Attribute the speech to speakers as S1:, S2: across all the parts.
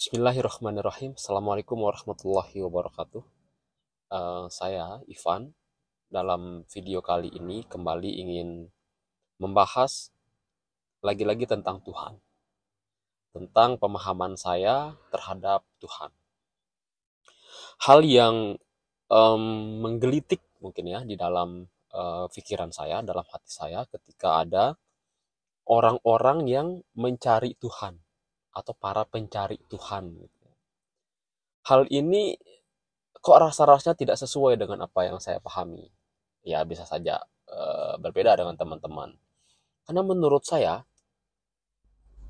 S1: Bismillahirrahmanirrahim. Assalamualaikum warahmatullahi wabarakatuh. Saya Ivan. Dalam video kali ini kembali ingin membahas lagi-lagi tentang Tuhan, tentang pemahaman saya terhadap Tuhan. Hal yang menggelitik mungkin ya di dalam pikiran saya, dalam hati saya ketika ada orang-orang yang mencari Tuhan atau para pencari Tuhan. Hal ini kok rasa-rasanya tidak sesuai dengan apa yang saya pahami. Ya bisa saja berbeda dengan teman-teman. Karena menurut saya,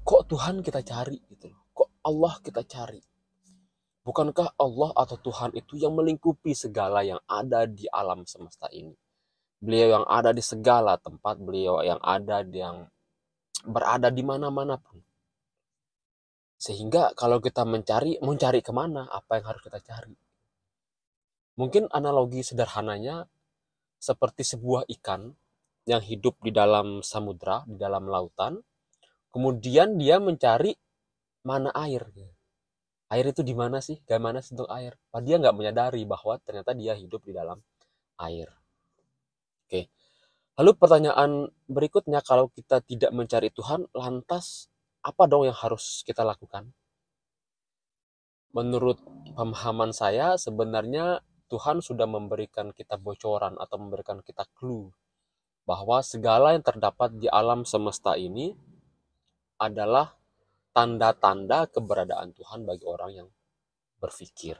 S1: kok Tuhan kita cari gitu loh. Kok Allah kita cari? Bukankah Allah atau Tuhan itu yang melingkupi segala yang ada di alam semesta ini? Beliau yang ada di segala tempat, beliau yang ada yang berada di mana-mana pun. Sehingga kalau kita mencari kemana? Apa yang harus kita cari? Mungkin analogi sederhananya seperti sebuah ikan yang hidup di dalam samudra, di dalam lautan, kemudian dia mencari mana air. Air itu di mana sih? Gimana sih untuk air? Dia nggak menyadari bahwa ternyata dia hidup di dalam air. Oke. Lalu pertanyaan berikutnya, kalau kita tidak mencari Tuhan, lantas apa dong yang harus kita lakukan? Menurut pemahaman saya, sebenarnya Tuhan sudah memberikan kita bocoran atau memberikan kita clue bahwa segala yang terdapat di alam semesta ini adalah tanda-tanda keberadaan Tuhan bagi orang yang berpikir.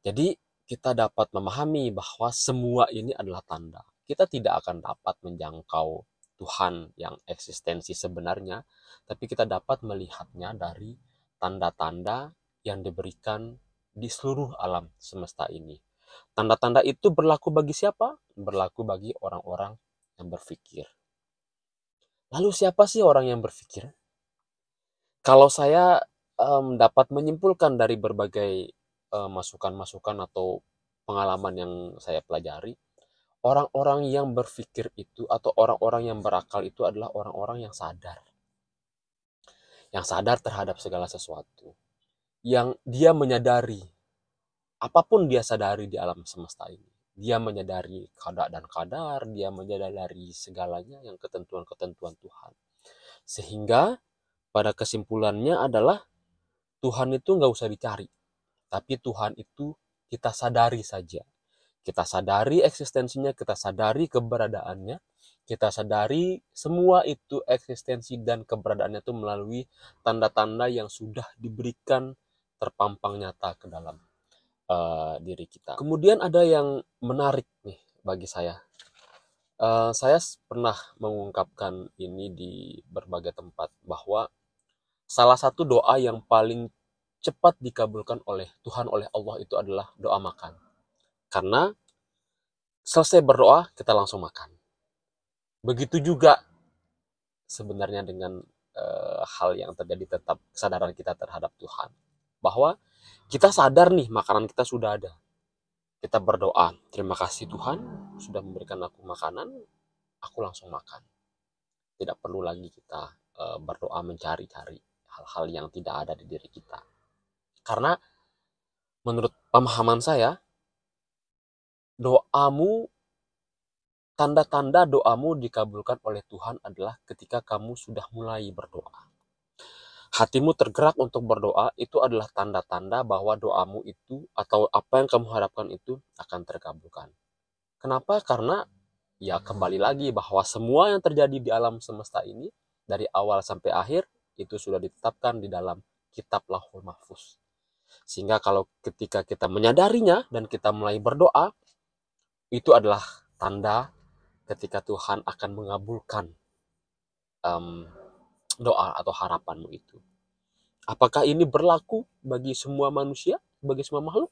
S1: Jadi kita dapat memahami bahwa semua ini adalah tanda. Kita tidak akan dapat menjangkau Tuhan yang eksistensi sebenarnya, tapi kita dapat melihatnya dari tanda-tanda yang diberikan di seluruh alam semesta ini. Tanda-tanda itu berlaku bagi siapa? Berlaku bagi orang-orang yang berpikir. Lalu siapa sih orang yang berpikir? Kalau saya dapat menyimpulkan dari berbagai masukan-masukan atau pengalaman yang saya pelajari, orang-orang yang berpikir itu atau orang-orang yang berakal itu adalah orang-orang yang sadar. Yang sadar terhadap segala sesuatu. Yang dia menyadari, apapun dia sadari di alam semesta ini. Dia menyadari kadar dan kadar, dia menyadari segalanya yang ketentuan-ketentuan Tuhan. Sehingga pada kesimpulannya adalah Tuhan itu nggak usah dicari. Tapi Tuhan itu kita sadari saja. Kita sadari eksistensinya, kita sadari keberadaannya, kita sadari semua itu eksistensi dan keberadaannya itu melalui tanda-tanda yang sudah diberikan terpampang nyata ke dalam diri kita. Kemudian ada yang menarik nih bagi saya. Saya pernah mengungkapkan ini di berbagai tempat bahwa salah satu doa yang paling cepat dikabulkan oleh Tuhan, oleh Allah itu adalah doa makan. Karena selesai berdoa, kita langsung makan. Begitu juga sebenarnya dengan hal yang terjadi, tetap kesadaran kita terhadap Tuhan. Bahwa kita sadar nih makanan kita sudah ada. Kita berdoa, terima kasih Tuhan sudah memberikan aku makanan, aku langsung makan. Tidak perlu lagi kita berdoa mencari-cari hal-hal yang tidak ada di diri kita. Karena menurut pemahaman saya, doamu, tanda-tanda doamu dikabulkan oleh Tuhan adalah ketika kamu sudah mulai berdoa. Hatimu tergerak untuk berdoa, itu adalah tanda-tanda bahwa doamu itu atau apa yang kamu harapkan itu akan terkabulkan. Kenapa? Karena ya kembali lagi bahwa semua yang terjadi di alam semesta ini dari awal sampai akhir itu sudah ditetapkan di dalam kitab Lauhul Mahfuz. Sehingga kalau ketika kita menyadarinya dan kita mulai berdoa, itu adalah tanda ketika Tuhan akan mengabulkan doa atau harapanmu itu. Apakah ini berlaku bagi semua manusia, bagi semua makhluk?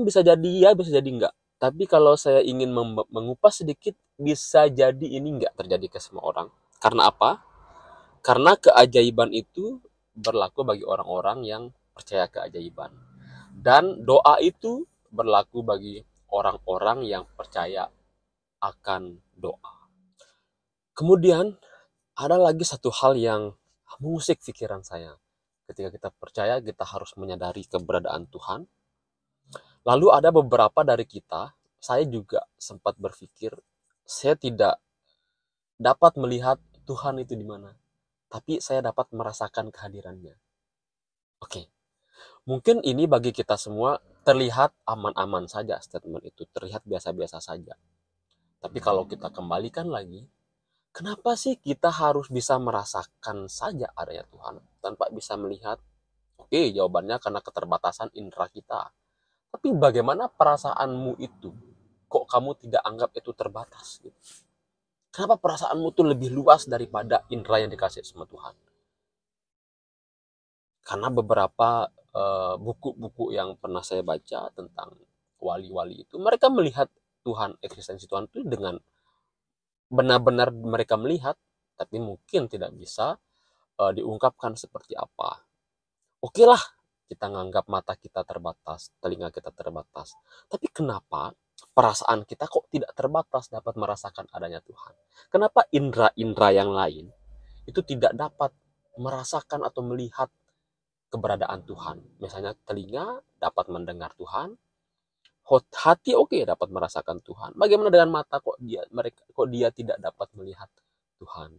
S1: Bisa jadi ya, bisa jadi enggak. Tapi kalau saya ingin mengupas sedikit, bisa jadi ini enggak terjadi ke semua orang. Karena apa? Karena keajaiban itu berlaku bagi orang-orang yang percaya keajaiban. Dan doa itu berlaku bagi orang-orang yang percaya akan doa. Kemudian ada lagi satu hal yang mengusik pikiran saya. Ketika kita percaya, kita harus menyadari keberadaan Tuhan. Lalu ada beberapa dari kita, saya juga sempat berpikir, saya tidak dapat melihat Tuhan itu di mana, tapi saya dapat merasakan kehadirannya. Oke, mungkin ini bagi kita semua terlihat aman-aman saja, statement itu terlihat biasa-biasa saja. Tapi kalau kita kembalikan lagi, kenapa sih kita harus bisa merasakan saja adanya Tuhan tanpa bisa melihat? Oke, jawabannya karena keterbatasan indera kita. Tapi bagaimana perasaanmu itu? Kok kamu tidak anggap itu terbatas? Gitu? Kenapa perasaanmu itu lebih luas daripada indera yang dikasih sama Tuhan? Karena beberapa buku-buku yang pernah saya baca tentang wali-wali itu, mereka melihat Tuhan, eksistensi Tuhan itu dengan benar-benar mereka melihat, tapi mungkin tidak bisa diungkapkan seperti apa. Oke lah, kita nganggap mata kita terbatas, telinga kita terbatas. Tapi kenapa perasaan kita kok tidak terbatas dapat merasakan adanya Tuhan? Kenapa indera-indera yang lain itu tidak dapat merasakan atau melihat keberadaan Tuhan? Misalnya telinga dapat mendengar Tuhan, hati oke dapat merasakan Tuhan. Bagaimana dengan mata kok dia tidak dapat melihat Tuhan?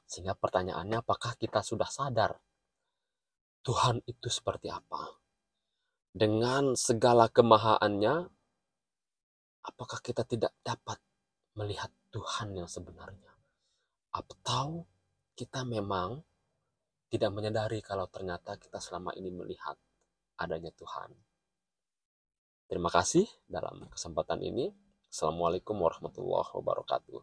S1: Sehingga pertanyaannya, apakah kita sudah sadar Tuhan itu seperti apa? Dengan segala kemahaannya, apakah kita tidak dapat melihat Tuhan yang sebenarnya? Atau kita memang tidak menyadari kalau ternyata kita selama ini melihat adanya Tuhan? Terima kasih dalam kesempatan ini. Assalamualaikum warahmatullahi wabarakatuh.